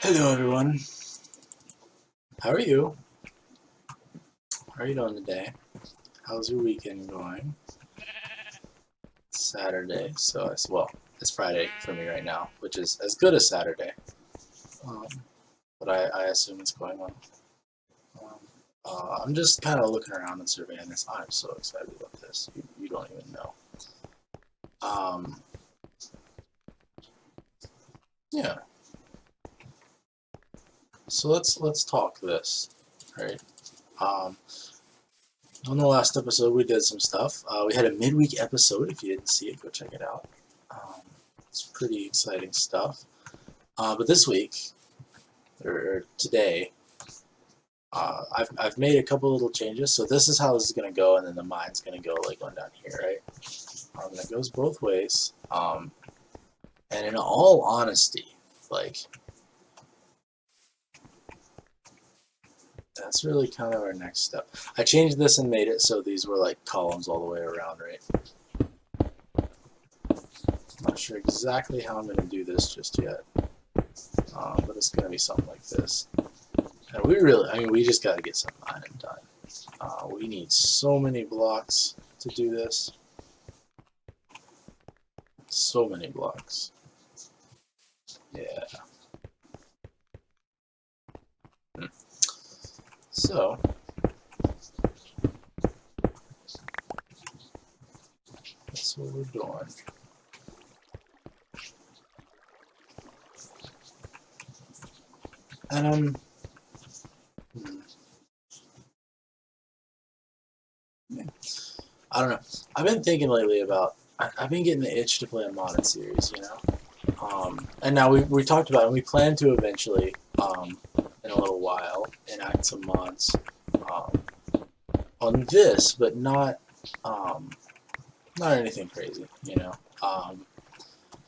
Hello everyone. How are you? How are you doing today? How's your weekend going? It's Saturday, so it's Friday for me right now, which is as good as Saturday. Um, but I assume it's going well. Um, I'm just kind of looking around and surveying this. I'm so excited about this. You don't even know. Um, yeah. So let's talk this, right? Um, on the last episode, we did some stuff. We had a midweek episode. If you didn't see it, go check it out. It's pretty exciting stuff. But this week, or today, I've made a couple little changes. So this is how this is going to go, and then the mine's going to go like going down here, right? And it goes both ways. And in all honesty, like, that's really kind of our next step. I changed this and made it so these were like columns all the way around, right? Not sure exactly how I'm going to do this just yet, but it's going to be something like this. And we just got to get some mining done. We need so many blocks to do this. So many blocks. Yeah. So, that's what we're doing. And I don't know. I've been thinking lately about. I've been getting the itch to play a modded series, you know. And now we talked about it. And we plan to eventually, in a little while, enact some mods on this, but not anything crazy, you know.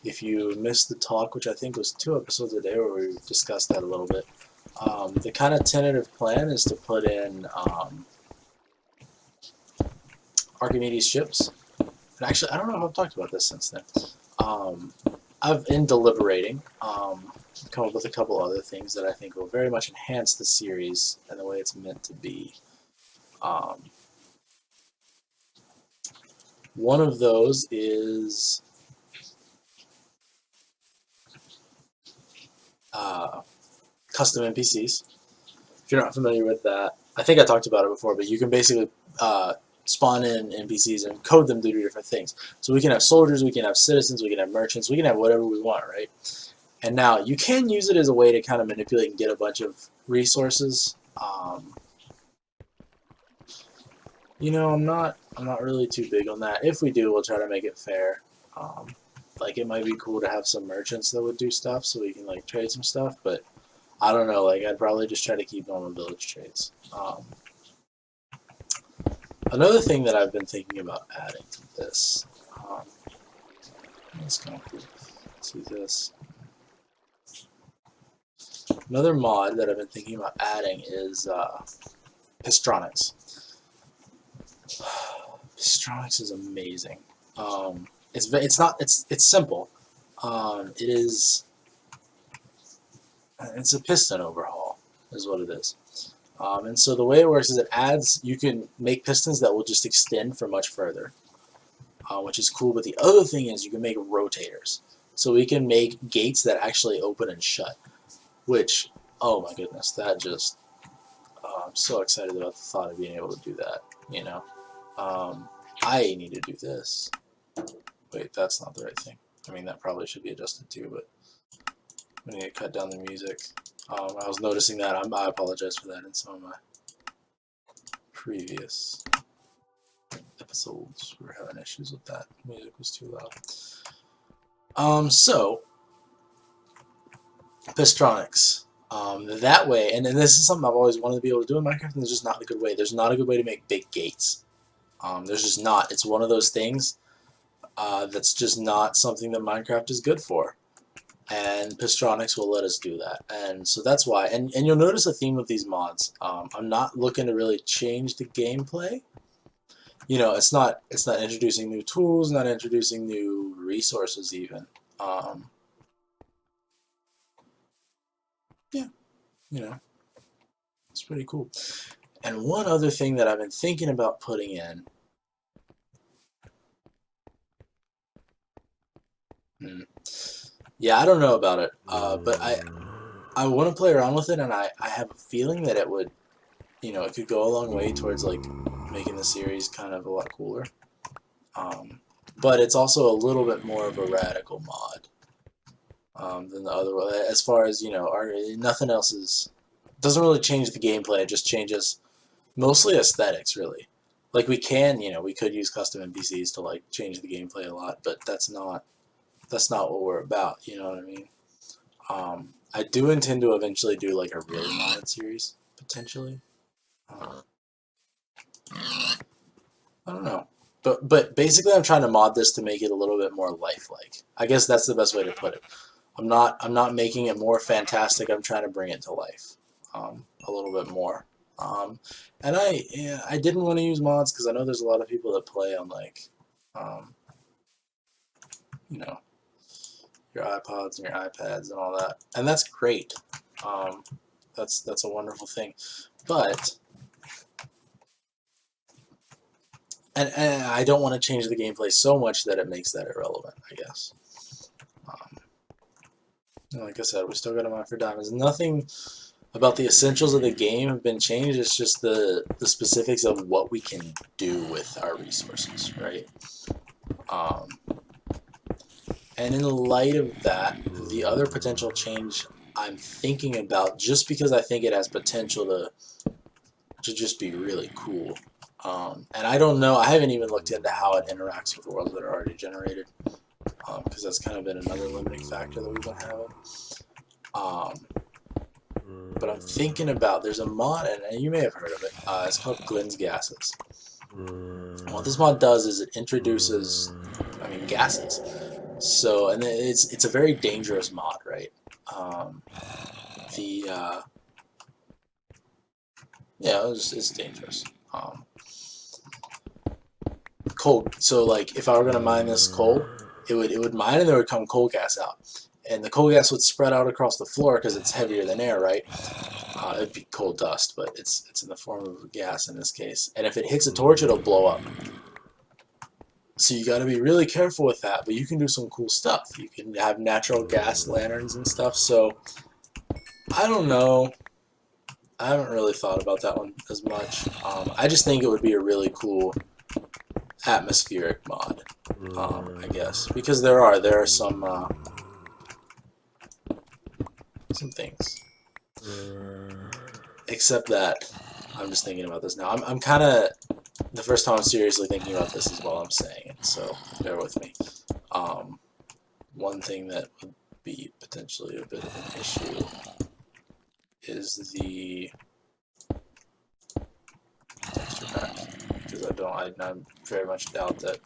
If you missed the talk, which I think was 2 episodes a day where we discussed that a little bit, the kind of tentative plan is to put in Archimedes ships. And actually, I don't know if I've talked about this since then. I've been deliberating, come up with a couple other things that I think will very much enhance the series and the way it's meant to be. One of those is custom NPCs. If you're not familiar with that, I think I talked about it before, but you can basically spawn in NPCs and code them to do different things. So we can have soldiers, we can have citizens, we can have merchants, we can have whatever we want, right? And now you can use it as a way to kind of manipulate and get a bunch of resources. You know, I'm not really too big on that. If we do, we'll try to make it fair. Like it might be cool to have some merchants that would do stuff so we can like trade some stuff, but I don't know. Like I'd probably just try to keep normal village trades. Another thing that I've been thinking about adding to this, that's kind of cool. See this. Another mod that I've been thinking about adding is Pistronics. Pistronics is amazing. It's simple. It's a piston overhaul is what it is. And so the way it works is you can make pistons that will just extend for much further, which is cool. But the other thing is you can make rotators. So we can make gates that actually open and shut, which, oh my goodness, that just, I'm so excited about the thought of being able to do that, you know. I need to do this. Wait, that's not the right thing. I mean, that probably should be adjusted too, but I need to cut down the music. I was noticing that. I apologize for that in some of my previous episodes. We were having issues with that. Music was too loud. So, Pistronics. That way, and this is something I've always wanted to be able to do in Minecraft, and there's just not a good way. There's not a good way to make big gates. There's just not. It's one of those things that's just not something that Minecraft is good for. And Pistronics will let us do that. And so that's why. And you'll notice a theme with these mods. I'm not looking to really change the gameplay. You know, it's not introducing new tools, not introducing new resources even. you know, it's pretty cool. And one other thing that I've been thinking about putting in, yeah, I don't know about it, but I want to play around with it, and I have a feeling that it would, it could go a long way towards like making the series kind of a lot cooler. Um, but it's also a little bit more of a radical mod than the other one. As far as nothing else doesn't really change the gameplay. It just changes mostly aesthetics, really. Like we could use custom NPCs to like change the gameplay a lot, but that's not what we're about. You know what I mean? I do intend to eventually do like a really modded series potentially. Uh, I don't know. But basically I'm trying to mod this to make it a little bit more lifelike. I guess that's the best way to put it. I'm not making it more fantastic. I'm trying to bring it to life a little bit more. And I didn't want to use mods because I know there's a lot of people that play on like um, you know your iPods and your iPads and all that, and that's great. Um, that's a wonderful thing, but and I don't want to change the gameplay so much that it makes that irrelevant, I guess. Um, like I said, we still got to mine for diamonds. Nothing about the essentials of the game have been changed. It's just the specifics of what we can do with our resources, right? Um, and in light of that, the other potential change I'm thinking about, just because I think it has potential to just be really cool. And I don't know, I haven't even looked into how it interacts with worlds that are already generated, because that's kind of been another limiting factor that we've been having. Um, but I'm thinking about, there's a mod, and you may have heard of it, it's called Glenn's Gases. And what this mod does is it introduces, gases. So, and it's a very dangerous mod, right? The Yeah, it's dangerous. Coal. So like, if I were gonna mine this coal, it would mine and there would come coal gas out, and the coal gas would spread out across the floor because it's heavier than air, right? It'd be coal dust, but it's in the form of gas in this case. And if it hits a torch, it'll blow up. So you got to be really careful with that. But you can do some cool stuff. You can have natural gas lanterns and stuff. So I don't know. I haven't really thought about that one as much. I just think it would be a really cool atmospheric mod, I guess, because there are some things. Except that I'm just thinking about this now. I'm kind of the first time I'm seriously thinking about this is while I'm saying it, so bear with me. One thing that would be potentially a bit of an issue is the texture pack, because I very much doubt that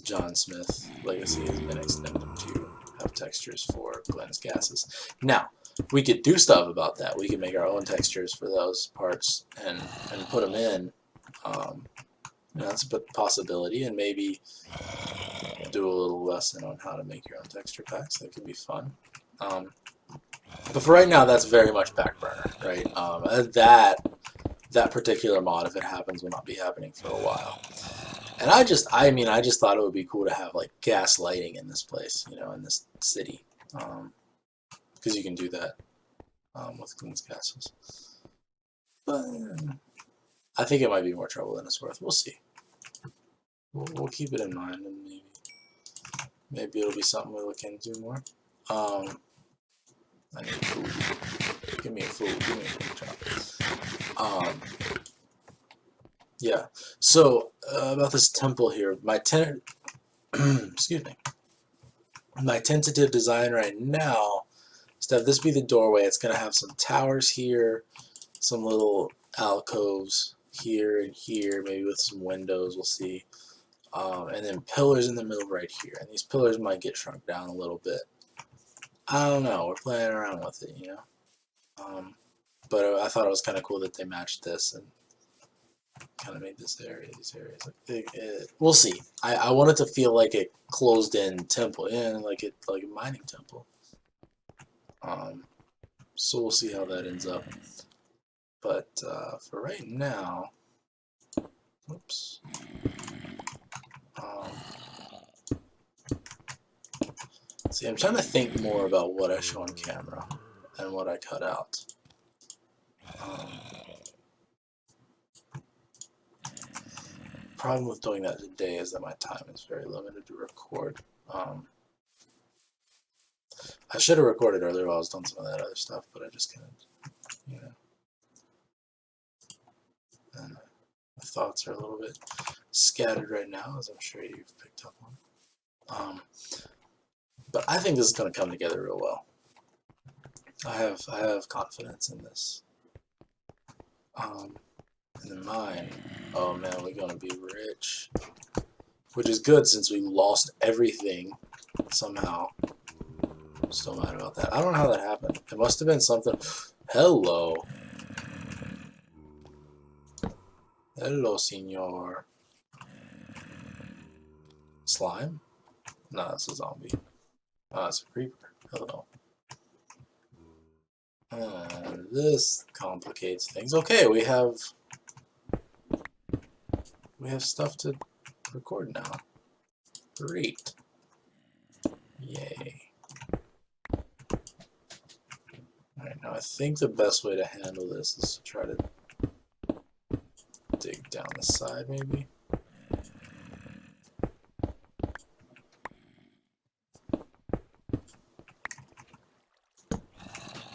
John Smith Legacy has been extended to have textures for Glenn's Gases. Now, we could do stuff about that. We could make our own textures for those parts and put them in. That's a possibility, and maybe do a little lesson on how to make your own texture packs. That could be fun. But for right now, that's very much back burner, right? That particular mod, if it happens, will not be happening for a while. And I just thought it would be cool to have like gas lighting in this place, in this city, because you can do that with Glenn's Gases. But I think it might be more trouble than it's worth. We'll see. We'll keep it in mind, and maybe it'll be something we look into more. I need food. Give me a food. Give me a food. Yeah. So about this temple here, excuse me. My tentative design right now is to have this be the doorway. It's going to have some towers here, some little alcoves here and here, maybe with some windows, we'll see. And then pillars in the middle right here. And these pillars might get shrunk down a little bit. I don't know. We're playing around with it, But I thought it was kind of cool that they matched this and kind of made these areas we'll see. I want it to feel like a closed-in temple, like a mining temple. So we'll see how that ends up. But for right now, oops. See, I'm trying to think more about what I show on camera and what I cut out. Problem with doing that today is that my time is very limited to record. I should have recorded earlier while I was doing some of that other stuff, but I just couldn't, you know. And my thoughts are a little bit scattered right now, as I'm sure you've picked up on. But I think this is going to come together real well. I have confidence in this. And then mine, oh man, we're going to be rich. Which is good since we lost everything somehow. I'm still mad about that. I don't know how that happened. It must have been something. Hello. Hello, senor. Slime? No, that's a zombie. Oh, it's a creeper. Hello. This complicates things. Okay, we have stuff to record now. Great. Yay. Alright, now I think the best way to handle this is to try to dig down the side, maybe.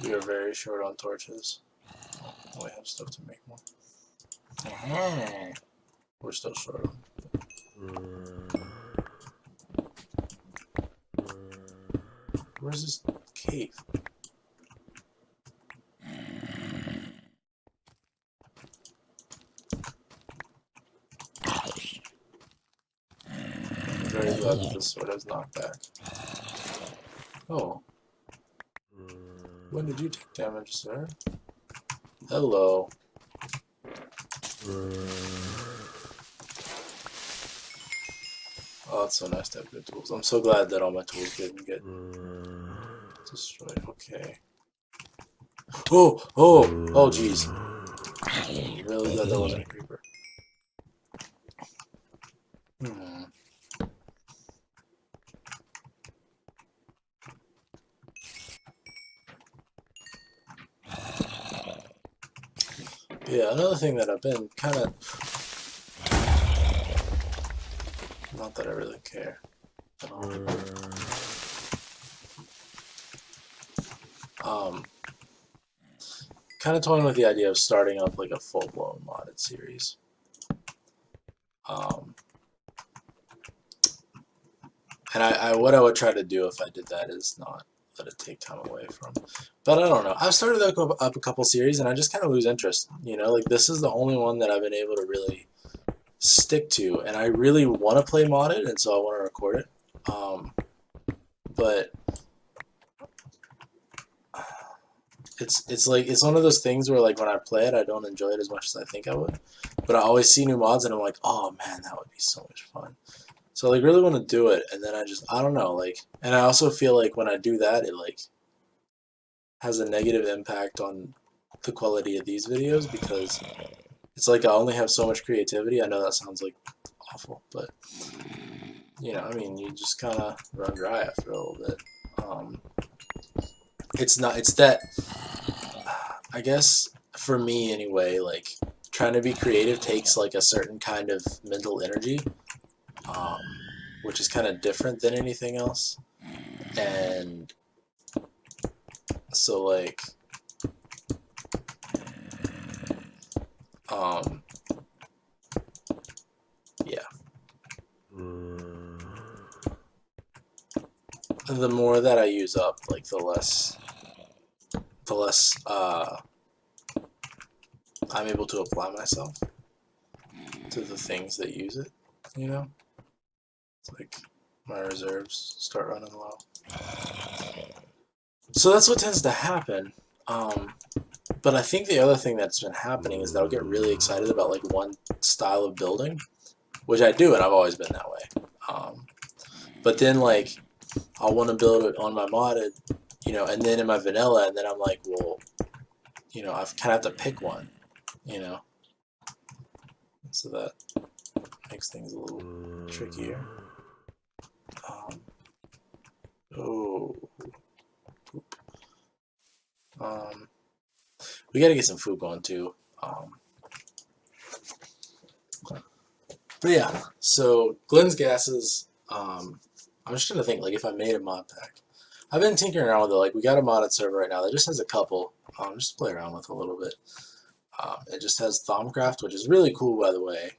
We are very short on torches. Oh, we have stuff to make more. We're still short on. Where's this cave? I'm very glad that this sword has knockback. Oh. When did you take damage, sir? Hello. Oh, it's so nice to have good tools. I'm so glad that all my tools didn't get destroyed. Okay. Oh! Oh! Oh, jeez. I'm really glad that wasn't a creeper. Yeah, another thing that I've been kind of... Not that I really care at all. Kind of toying with the idea of starting up like a full-blown modded series. And what I would try to do if I did that is not let it take time away from. But I don't know. I've started up a couple series and I just kind of lose interest. You know, like this is the only one that I've been able to really stick to, and I really want to play modded, and so I want to record it. But it's like it's one of those things where like when I play it, I don't enjoy it as much as I think I would. But I always see new mods and I'm like, oh man, that would be so much fun. So I like really want to do it, and then I don't know, like, and I also feel like when I do that, it like has a negative impact on the quality of these videos because it's like I only have so much creativity. I know that sounds like awful, but you know, I mean, you just kind of run dry after a little bit. It's that, I guess, for me anyway, like, trying to be creative takes, like, a certain kind of mental energy, which is kind of different than anything else, and so, like, yeah. The more that I use up, like, the less I'm able to apply myself to the things that use it, you know? It's like my reserves start running low. So that's what tends to happen. But I think the other thing that's been happening is that I'll get really excited about like one style of building, which I do, and I've always been that way. But then like I'll want to build it on my modded you know, and then in my vanilla, and then I'm like, well, you know, I've kind of have to pick one, you know, so that makes things a little trickier. Oh, poop. We gotta get some food going too. But yeah, so Glenn's gases. I'm just trying to think, like, if I made a mod pack. I've been tinkering around with it. Like, we got a modded server right now that just has a couple. Just play around with a little bit. It just has Thaumcraft, which is really cool, by the way.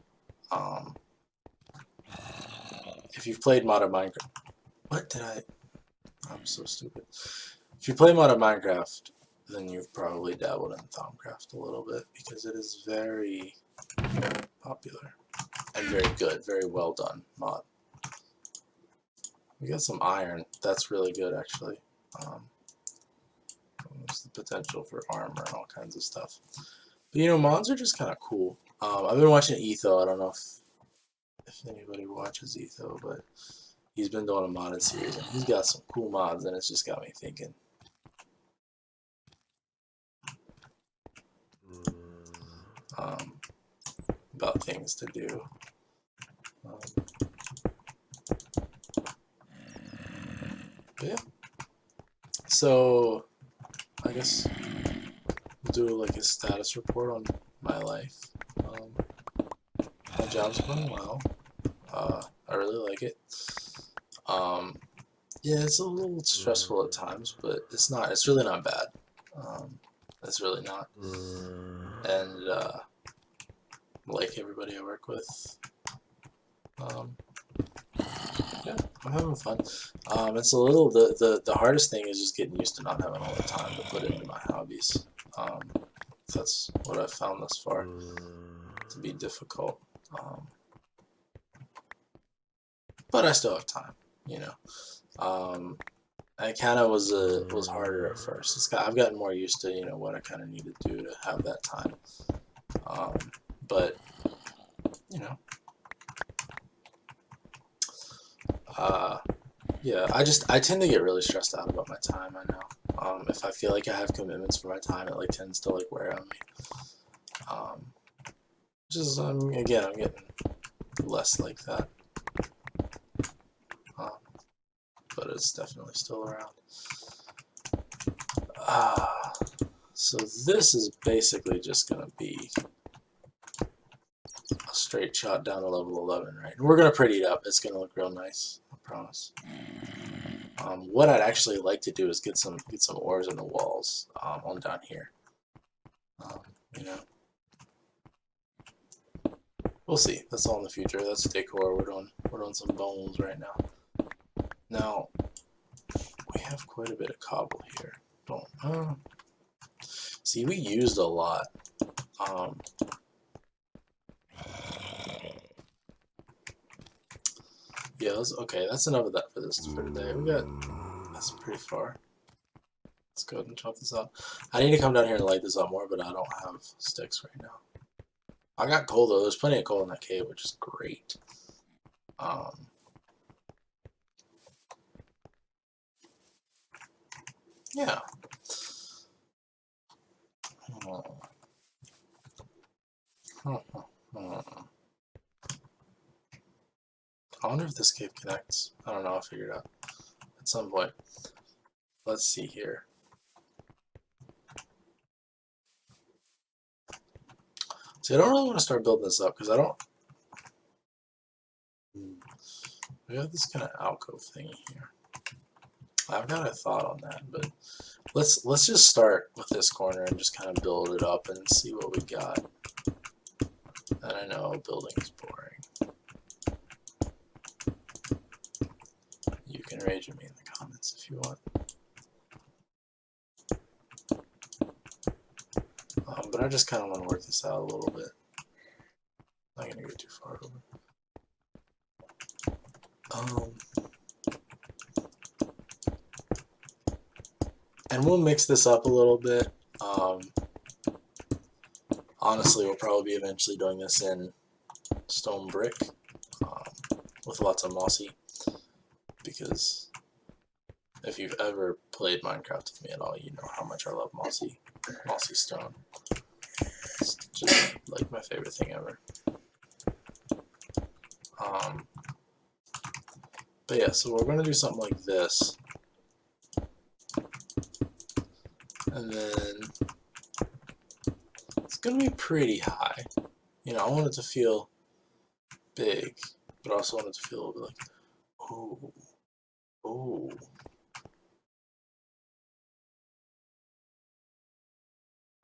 If you've played modded Minecraft, what did I? I'm so stupid. If you play modded Minecraft, then you've probably dabbled in Thaumcraft a little bit because it is very popular and very good, very well done mod. We got some iron. That's really good, actually. There's the potential for armor and all kinds of stuff. But, you know, mods are just kind of cool. I've been watching Etho. I don't know if anybody watches Etho, but he's been doing a modded series, and he's got some cool mods, and it's just got me thinking. About things to do. Yeah. So, I guess we'll do like a status report on my life. My job's going well. I really like it. Yeah, it's a little stressful at times, but it's not. It's really not bad. It's really not. And like everybody I work with. Yeah, I'm having fun. It's a little the hardest thing is just getting used to not having all the time to put into my hobbies. That's what I've found thus far to be difficult. But I still have time, you know. It kind of was harder at first. I've gotten more used to, you know, what I kind of need to do to have that time. But you know, yeah, I tend to get really stressed out about my time. I know. If I feel like I have commitments for my time, it like tends to like wear on me. Just again, I'm getting less like that. But it's definitely still around. So this is basically just gonna be a straight shot down to level 11, right? And we're gonna pretty it up. It's gonna look real nice, I promise. What I'd actually like to do is get some ores in the walls on down here. You know, we'll see. That's all in the future. That's decor. We're doing some bones right now. Now we have quite a bit of cobble here. See, we used a lot. Yeah, okay. That's enough of that for today. That's pretty far. Let's go ahead and chop this out. I need to come down here and light this up more, but I don't have sticks right now. I got coal though. There's plenty of coal in that cave, which is great. Yeah. I wonder if this cave connects. I don't know. I'll figure it out at some point. Let's see here. See, I don't really want to start building this up because I don't. We got this kind of alcove thingy here. I've got a thought on that, but let's just start with this corner and just kind of build it up and see what we got. And I know building is boring. You can rage at me in the comments if you want. But I just kind of want to work this out a little bit. I'm not gonna go too far over. And we'll mix this up a little bit. Honestly, we'll probably be eventually doing this in stone brick with lots of mossy, because If you've ever played Minecraft with me at all, you know how much I love mossy stone. It's just like my favorite thing ever. But yeah, so we're gonna do something like this, and then it's gonna be pretty high. You know, I want it to feel big, but I also want it to feel a little bit like, oh, oh.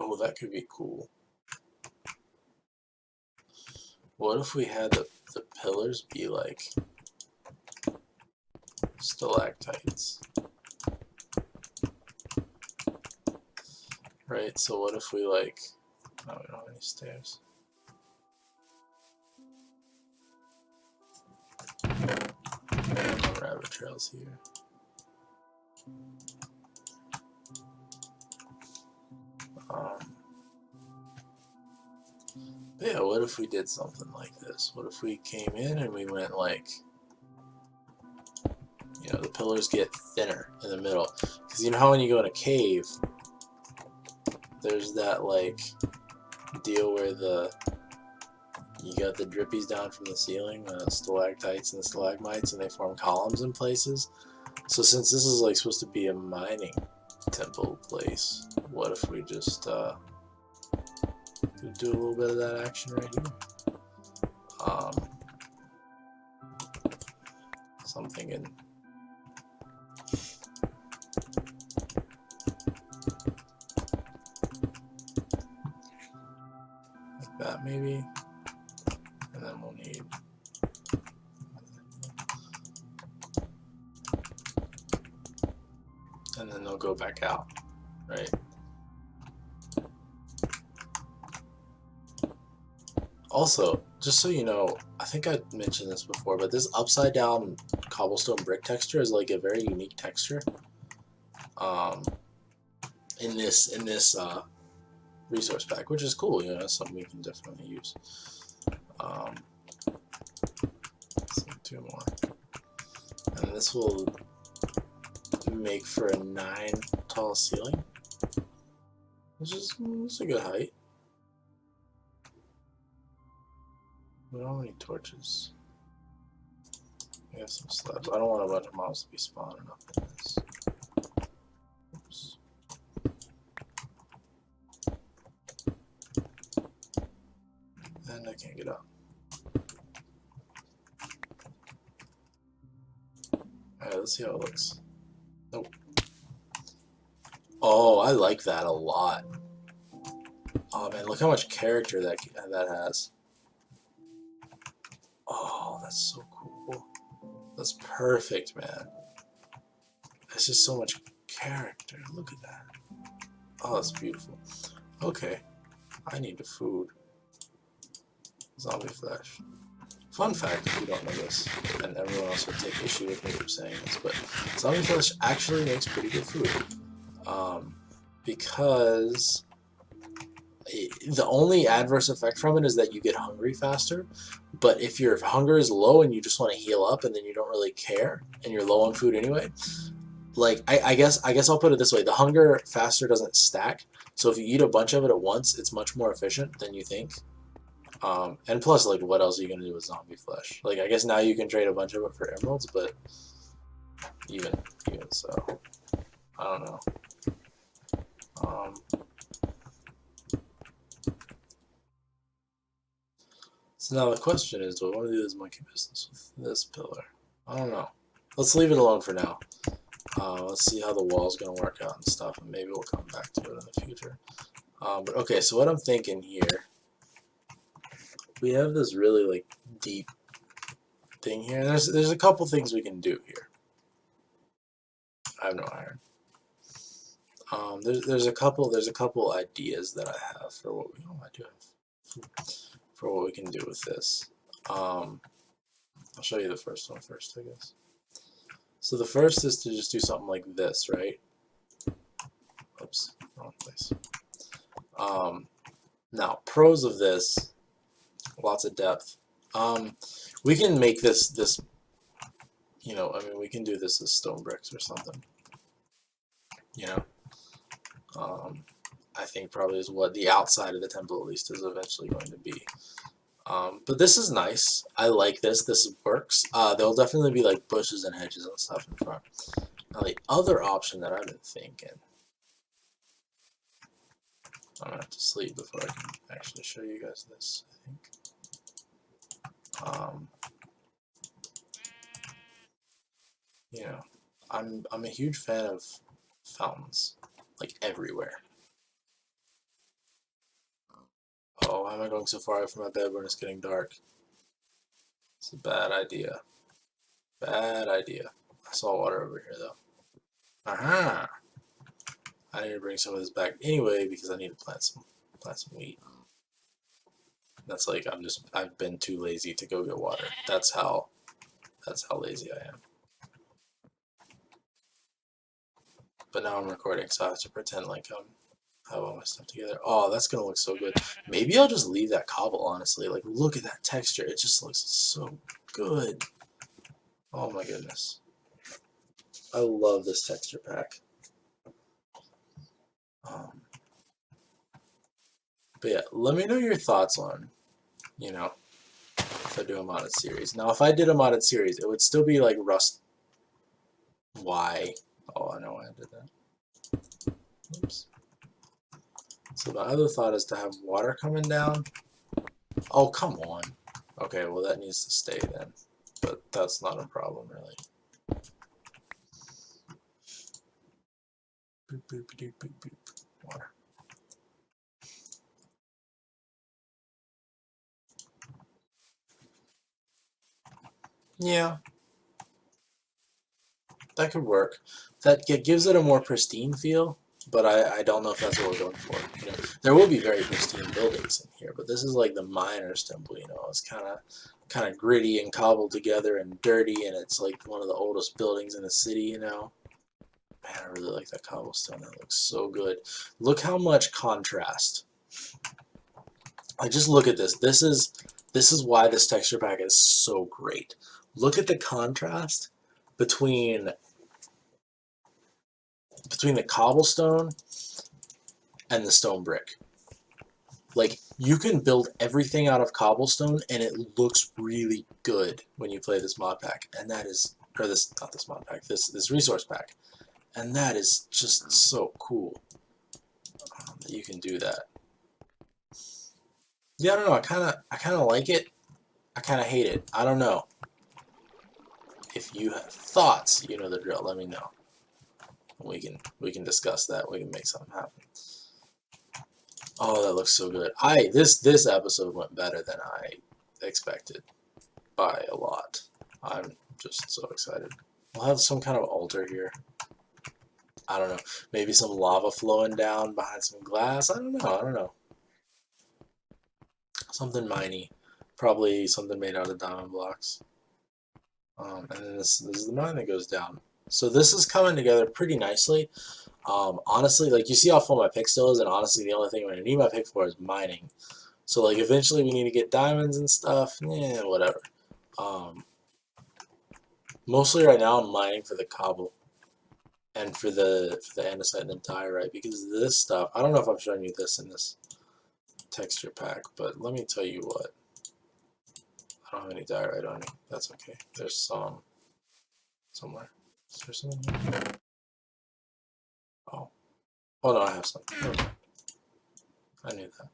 Oh, that could be cool. What if we had the pillars be like stalactites? Right, so what if we like, no, we don't have any stairs. No rabbit trails here. But yeah, what if we did something like this? What if we came in and we went like, you know, the pillars get thinner in the middle. Because you know how when you go in a cave, there's that like deal where you got the drippies down from the ceiling, the stalactites and the stalagmites, and they form columns in places. So since this is like supposed to be a mining temple place, what if we just do a little bit of that action right here? So I'm thinking like that maybe, and then we'll need and then they'll go back out, right? Also, just so you know, I think I mentioned this before, but this upside down cobblestone brick texture is like a very unique texture in this resource pack, which is cool. You know, that's something we can definitely use. So 2 more, and this will make for a 9 tall ceiling, which is a good height. We don't need torches. We have some slabs. I don't want a bunch of mobs to be spawning up in this. Oops. And I can't get up. Alright, let's see how it looks. Nope. Oh, I like that a lot. Oh man, look how much character that has. Oh, that's so cool. That's perfect, man. It's just so much character. Look at that. Oh, that's beautiful. Okay, I need the food. Zombie flesh. Fun fact, if you don't know this, and everyone else would take issue with me for saying this, but zombie flesh actually makes pretty good food. Because the only adverse effect from it is that you get hungry faster. But if your hunger is low and you just want to heal up and then you don't really care and you're low on food anyway, like I guess I'll put it this way: the hunger faster doesn't stack. So if you eat a bunch of it at once, it's much more efficient than you think. And plus, like, what else are you gonna do with zombie flesh? Like, I guess now you can trade a bunch of it for emeralds, but even so, I don't know. So now the question is, do I want to do this monkey business with this pillar? I don't know. Let's leave it alone for now. Let's see how the wall's going to work out and stuff, and maybe we'll come back to it in the future. But okay, so what I'm thinking here, we have this really like deep thing here. There's a couple things we can do here. I have no iron. There's a couple ideas that I have for what we for what we can do with this. I'll show you the first one first, I guess. So the first is to just do something like this, right? Oops, wrong place. Now, pros of this, lots of depth. We can make this, you know, I mean, we can do this as stone bricks or something. you know. I think probably is what the outside of the temple at least is eventually going to be. But this is nice. I like this. This works. There'll definitely be like bushes and hedges and stuff in front. Now the other option that I've been thinking, I'm gonna have to sleep before I can actually show you guys this, I think. You know, I'm a huge fan of fountains, like everywhere. Oh, why am I going so far out from my bed when it's getting dark? It's a bad idea. Bad idea. I saw water over here though. Aha! I need to bring some of this back anyway because I need to plant some wheat. That's like I've been too lazy to go get water. That's how lazy I am. But now I'm recording, so I have to pretend like I have all my stuff together. Oh, that's gonna look so good. Maybe I'll just leave that cobble, honestly. Like, look at that texture. It just looks so good. Oh my goodness. I love this texture pack. But yeah, let me know your thoughts on, you know, if I do a modded series. Now, if I did a modded series, it would still be like Rust. Why? Oh, I know why I did that. Oops. So the other thought is to have water coming down. Oh, come on. Okay, well that needs to stay then. But that's not a problem, really. Boop, boop, boop, boop, boop. Water. Yeah, that could work. That gives it a more pristine feel, but I don't know if that's what we're going for. You know, there will be very pristine buildings in here, but this is like the miner's temple. You know, it's kind of gritty and cobbled together and dirty, and it's like one of the oldest buildings in the city. You know, man, I really like that cobblestone. That looks so good. Look how much contrast. Like, just look at this. This is why this texture pack is so great. Look at the contrast between the cobblestone and the stone brick. Like, you can build everything out of cobblestone and it looks really good when you play this mod pack. And that is, or this, not this mod pack, this resource pack. And that is just so cool that you can do that. Yeah, I don't know, I kinda like it. I kinda hate it. I don't know. If you have thoughts, you know the drill, let me know. We can discuss that. We can make something happen. Oh, that looks so good. This episode went better than I expected by a lot. I'm just so excited. We'll have some kind of altar here. I don't know. Maybe some lava flowing down behind some glass. I don't know. Something miney. Probably something made out of diamond blocks. And then this is the mine that goes down. So this is coming together pretty nicely. Honestly, like, you see how full my pick still is, and honestly the only thing I'm going to need my pick for is mining. So, like, eventually we need to get diamonds and stuff. Yeah, whatever. Mostly right now I'm mining for the cobble and for the andesite and the diorite, because this stuff, I don't know if I'm showing you this in this texture pack, but let me tell you what. I don't have any diorite on me. That's okay. There's some somewhere. Is there some in here? Oh. Oh no, I have some. I knew that.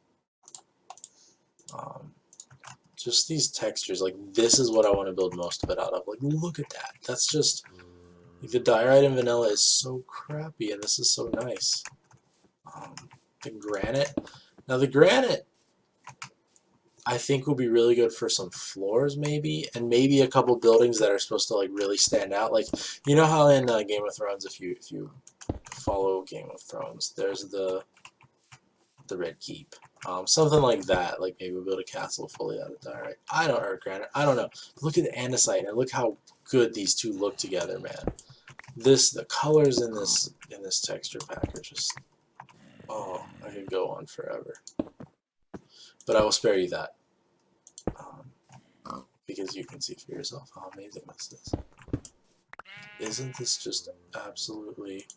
Just these textures, like, this is what I want to build most of it out of. Like, look at that. That's just, like, the diorite and vanilla is so crappy, and this is so nice. The granite. Now, the granite, I think, will be really good for some floors, maybe, and maybe a couple buildings that are supposed to, like, really stand out. Like, you know how in Game of Thrones, if you follow Game of Thrones, there's the Red Keep. Something like that. Like, maybe we'll build a castle fully out of diorite. Or granite. I don't know. Look at the andesite and look how good these two look together, man. The colors in this texture pack are just, oh, I could go on forever. But I will spare you that, because you can see for yourself how amazing this is. Isn't this just absolutely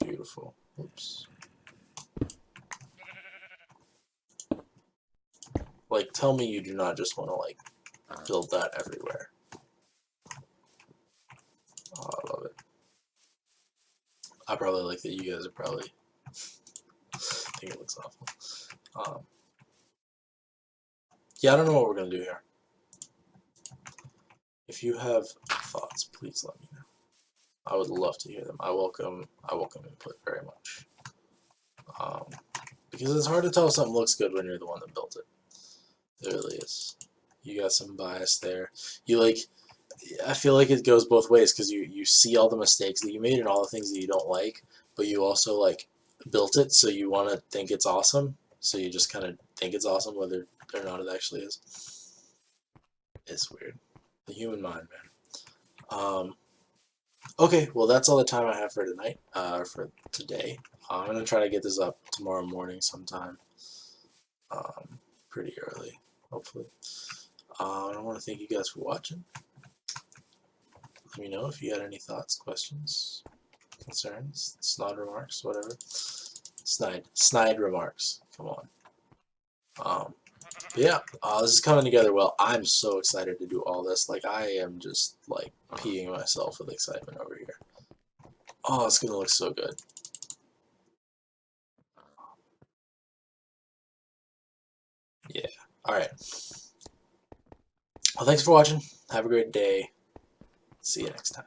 Beautiful. Oops. Like, tell me you do not just want to, like, build that everywhere. Oh, I love it. I probably like that you guys are probably think it looks awful. Yeah, I don't know what we're going to do here. If you have thoughts, please let me know. I would love to hear them. I welcome input very much. Because it's hard to tell if something looks good when you're the one that built it. It really is. You got some bias there. I feel like it goes both ways because you see all the mistakes that you made and all the things that you don't like, but you also like built it, so you want to think it's awesome. So you just kind of think it's awesome whether or not it actually is. It's weird. The human mind, man. Okay, well that's all the time I have for tonight. For today, I'm gonna try to get this up tomorrow morning sometime. Pretty early, hopefully. I want to thank you guys for watching. Let me know if you had any thoughts, questions, concerns, snide remarks, whatever. Snide remarks. Come on. But yeah, this is coming together well. I'm so excited to do all this. Like, I am just like peeing myself with excitement over here. Oh, it's gonna look so good. Yeah. All right. Well, thanks for watching. Have a great day. See you next time.